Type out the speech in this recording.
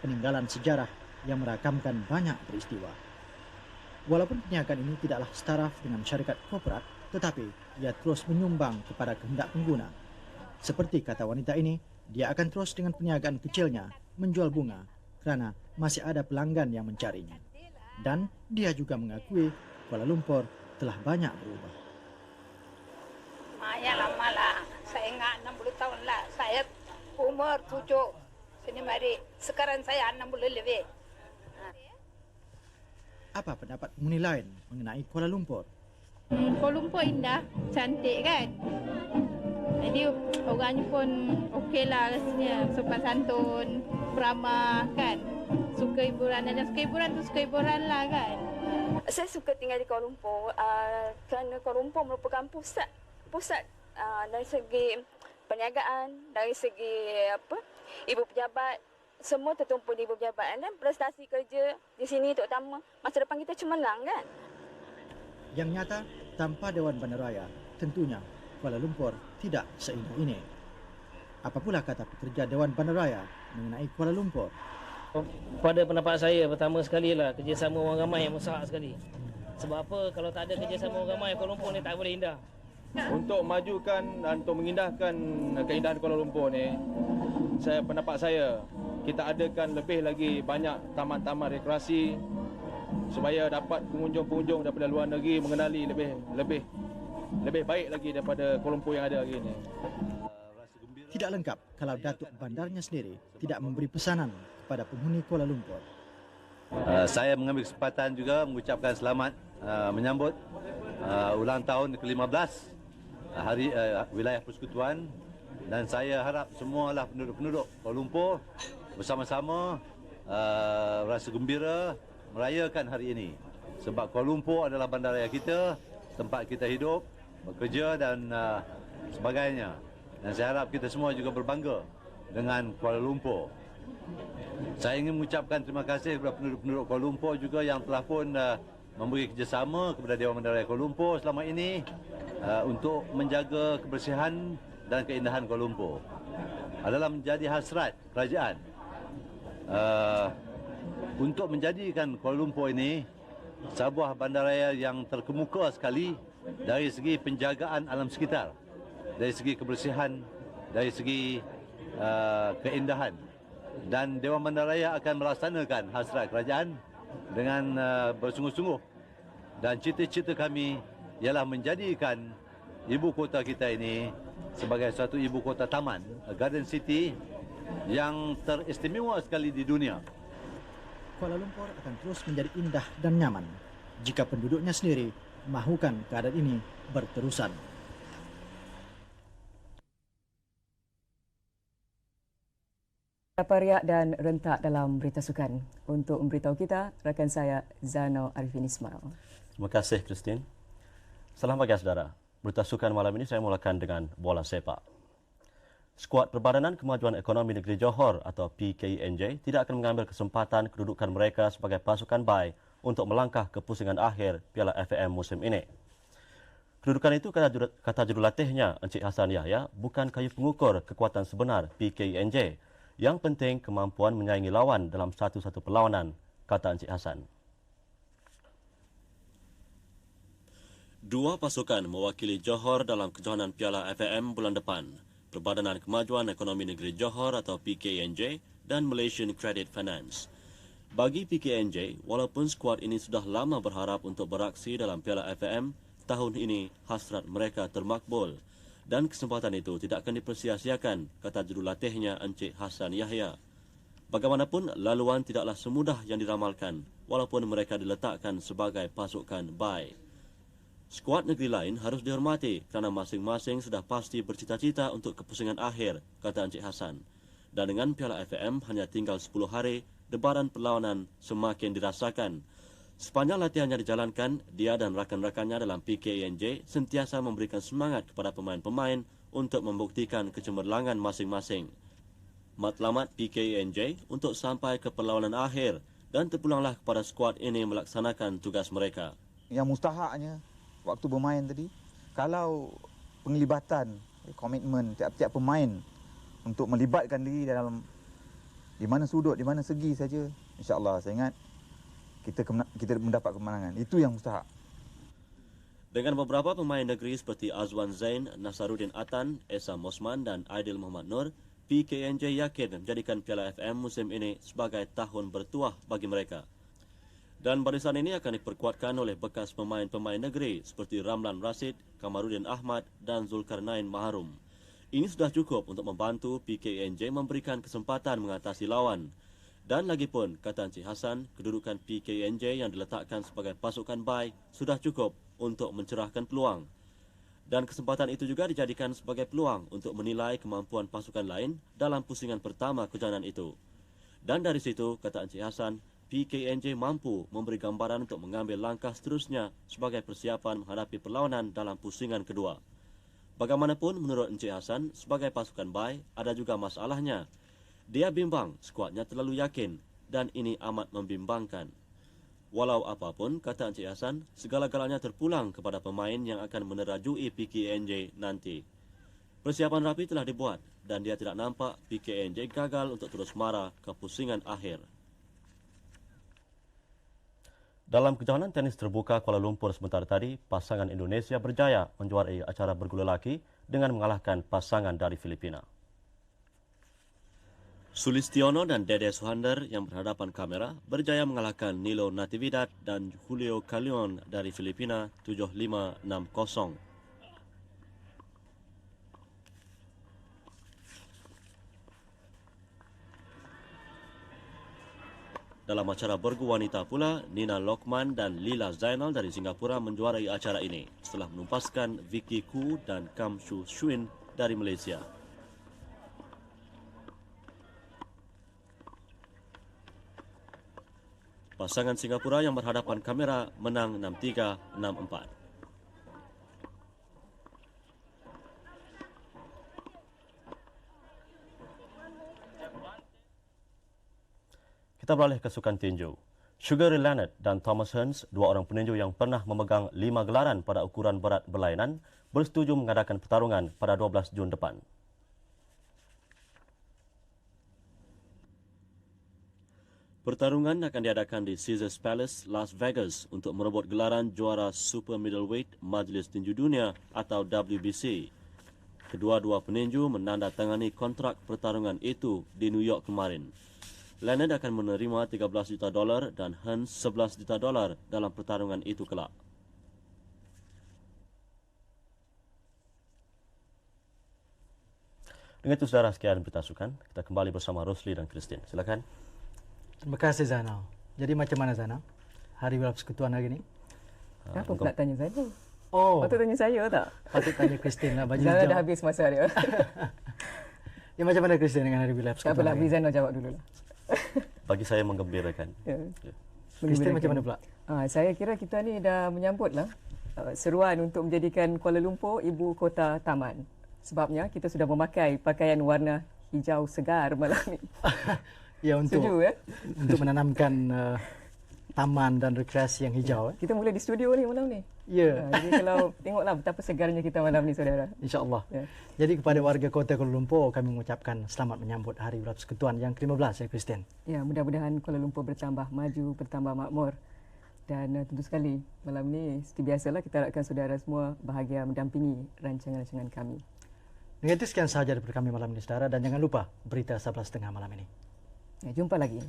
peninggalan sejarah yang merakamkan banyak peristiwa. Walaupun perniagaan ini tidaklah setaraf dengan syarikat korporat, tetapi ia terus menyumbang kepada kehendak pengguna. Seperti kata wanita ini, dia akan terus dengan perniagaan kecilnya menjual bunga kerana masih ada pelanggan yang mencarinya. Dan dia juga mengakui Kuala Lumpur telah banyak berubah. Ya lama lah, saya ingat 60 tahun lah. Saya umur 7 sini mari. Sekarang saya 60 lebih. Apa pendapat penghuni lain mengenai Kuala Lumpur? Kuala Lumpur indah, cantik kan? Jadi orangnya pun okey lah rasanya, sopan santun, beramah kan? Suka hiburan, dan suka hiburan tu suka hiburan lah kan? Saya suka tinggal di Kuala Lumpur kerana Kuala Lumpur merupakan pusat dari segi perniagaan, dari segi ibu pejabat, semua tertumpu di ibu pejabat, dan prestasi kerja di sini terutama masa depan kita cemerlang kan. Yang nyata, tanpa Dewan Bandaraya, tentunya Kuala Lumpur tidak seindah ini. Apa pula kata pekerja Dewan Bandaraya mengenai Kuala Lumpur? Pada pendapat saya, pertama sekali lah kerjasama orang ramai yang besar sekali. Sebab apa, kalau tak ada kerjasama orang ramai, Kuala Lumpur ni tak boleh indah. Untuk majukan dan untuk mengindahkan keindahan Kuala Lumpur ni, pendapat saya, kita adakan lebih lagi banyak taman-taman rekreasi supaya dapat pengunjung-pengunjung daripada luar negeri mengenali lebih baik lagi daripada Kuala Lumpur yang ada hari ini. Tidak lengkap kalau Datuk Bandarnya sendiri tidak memberi pesanan kepada penghuni Kuala Lumpur. Saya mengambil kesempatan juga mengucapkan selamat menyambut ulang tahun ke-15 Hari Wilayah Persekutuan, dan saya harap semualah penduduk-penduduk Kuala Lumpur bersama-sama rasa gembira merayakan hari ini. Sebab Kuala Lumpur adalah bandaraya kita, tempat kita hidup, bekerja dan sebagainya. Dan saya harap kita semua juga berbangga dengan Kuala Lumpur. Saya ingin mengucapkan terima kasih kepada penduduk-penduduk Kuala Lumpur juga yang telah pun memberi kerjasama kepada Dewan Bandaraya Kuala Lumpur selama ini untuk menjaga kebersihan dan keindahan Kuala Lumpur. Adalah menjadi hasrat kerajaan untuk menjadikan Kuala Lumpur ini sebuah bandaraya yang terkemuka sekali dari segi penjagaan alam sekitar, dari segi kebersihan, dari segi keindahan. Dan Dewan Bandaraya akan melaksanakan hasrat kerajaan dengan bersungguh-sungguh. Dan cita-cita kami ialah menjadikan ibu kota kita ini sebagai satu ibu kota taman, garden city yang teristimewa sekali di dunia. Kuala Lumpur akan terus menjadi indah dan nyaman jika penduduknya sendiri mahukan keadaan ini berterusan. Apa riak dan rentak dalam berita sukan? Untuk memberitahu kita, rakan saya Zano Arifin Ismail. Terima kasih, Christine. Selamat pagi, saudara. Berita sukan malam ini saya mulakan dengan bola sepak. Skuad Perbadanan Kemajuan Ekonomi Negeri Johor atau PKNJ tidak akan mengambil kesempatan kedudukan mereka sebagai pasukan BAI untuk melangkah ke pusingan akhir Piala FAM musim ini. Kedudukan itu, kata jurulatihnya Encik Hassan Yahya, bukan kayu pengukur kekuatan sebenar PKNJ. Yang penting kemampuan menyaingi lawan dalam satu-satu perlawanan, kata Encik Hassan. Dua pasukan mewakili Johor dalam kejohanan Piala FAM bulan depan. Perbadanan Kemajuan Ekonomi Negeri Johor atau PKNJ dan Malaysian Credit Finance. Bagi PKNJ, walaupun skuad ini sudah lama berharap untuk beraksi dalam Piala FAM, tahun ini hasrat mereka termakbul. Dan kesempatan itu tidak akan dipersia-siakan, kata jurulatihnya Encik Hassan Yahya. Bagaimanapun, laluan tidaklah semudah yang diramalkan, walaupun mereka diletakkan sebagai pasukan BAI. Skuad negeri lain harus dihormati kerana masing-masing sudah pasti bercita-cita untuk kepusingan akhir, kata Encik Hassan. Dan dengan Piala FAM hanya tinggal 10 hari, debaran perlawanan semakin dirasakan. Sepanjang latihan yang dijalankan, dia dan rakan-rakannya dalam PKNJ sentiasa memberikan semangat kepada pemain-pemain untuk membuktikan kecemerlangan masing-masing. Matlamat PKNJ untuk sampai ke perlawanan akhir dan terpulanglah kepada skuad ini melaksanakan tugas mereka. Yang mustahaknya waktu bermain tadi, kalau penglibatan, komitmen tiap-tiap pemain untuk melibatkan diri dalam Di mana sudut, di mana segi saja, insya-Allah saya ingat kita mendapat kemenangan. Itu yang mustahak. Dengan beberapa pemain negeri seperti Azwan Zain, Nasaruddin Atan, Esa Mosman dan Aidil Muhammad Nur, PKNJ yakin menjadikan Piala FM musim ini sebagai tahun bertuah bagi mereka. Dan barisan ini akan diperkuatkan oleh bekas pemain-pemain negeri seperti Ramlan Rashid, Kamaruddin Ahmad dan Zulkarnain Maharum. Ini sudah cukup untuk membantu PKNJ memberikan kesempatan mengatasi lawan. Dan lagipun, kata Encik Hassan, kedudukan PKNJ yang diletakkan sebagai pasukan baik sudah cukup untuk mencerahkan peluang. Dan kesempatan itu juga dijadikan sebagai peluang untuk menilai kemampuan pasukan lain dalam pusingan pertama kejohanan itu. Dan dari situ, kata Encik Hassan, PKNJ mampu memberi gambaran untuk mengambil langkah seterusnya sebagai persiapan menghadapi perlawanan dalam pusingan kedua. Bagaimanapun, menurut Encik Hassan, sebagai pasukan baik, ada juga masalahnya. Dia bimbang skuadnya terlalu yakin dan ini amat membimbangkan. Walau apapun, kata Encik Hassan, segala-galanya terpulang kepada pemain yang akan menerajui PKNJ nanti. Persiapan rapi telah dibuat dan dia tidak nampak PKNJ gagal untuk terus marah ke pusingan akhir. Dalam kejohanan tenis terbuka Kuala Lumpur sebentar tadi, pasangan Indonesia berjaya menjuarai acara bergula laki dengan mengalahkan pasangan dari Filipina. Sulistiono dan Dede Suhander yang berhadapan kamera berjaya mengalahkan Nilo Natividad dan Julio Calion dari Filipina 7-5-6-0. Dalam acara bergu wanita pula, Nina Lokman dan Lila Zainal dari Singapura menjuarai acara ini setelah menumpaskan Vicky Koo dan Kam Shu Shuin dari Malaysia. Pasangan Singapura yang berhadapan kamera menang 6-3, 6-4. Kita beralih ke sukan tinju. Sugar Ray Leonard dan Thomas Hearns, dua orang peninju yang pernah memegang 5 gelaran pada ukuran berat berlainan, bersetuju mengadakan pertarungan pada 12 Jun depan. Pertarungan akan diadakan di Caesars Palace, Las Vegas untuk merebut gelaran juara Super Middleweight Majlis Tinju Dunia atau WBC. Kedua-dua peninju menandatangani kontrak pertarungan itu di New York kemarin. Leonard akan menerima $13 juta dan Hearns $11 juta dalam pertarungan itu kelak. Dengan itu saudara, sekian berita sukan. Kita kembali bersama Rosli dan Christine. Silakan. Terima kasih Zainal. Jadi macam mana Zainal? Hari Wilayah Persekutuan hari ini? Kenapa pula tanya saya? Oh. Patut tanya saya tak? Patut tanya Christine lah. Zainal dah habis masa dia. Ya macam mana Christine dengan Hari Wilayah Persekutuan? Tak apalah, beri Zainal jawab dulu lah. Bagi saya menggembirakan. Ya. Christine macam mana pula? Saya kira kita ni dah menyambutlah seruan untuk menjadikan Kuala Lumpur ibu kota taman. Sebabnya kita sudah memakai pakaian warna hijau segar malam ni. Ya, untuk setuju, ya? Untuk menanamkan taman dan rekreasi yang hijau. Kita mulai di studio ni malam ni. Ya. Jadi kalau tengoklah betapa segarnya kita malam ni saudara. InsyaAllah. Ya. Jadi kepada warga kota Kuala Lumpur kami mengucapkan selamat menyambut Hari Wilayah Persekutuan yang ke-15 ya Christine. Ya, mudah-mudahan Kuala Lumpur bertambah maju, bertambah makmur. Dan tentu sekali malam ni seperti biasalah kita harapkan saudara semua bahagia mendampingi rancangan-rancangan kami. Dengan itu sekian sahaja daripada kami malam ini saudara dan jangan lupa berita 11.30 malam ini. Ya, jumpa lagi.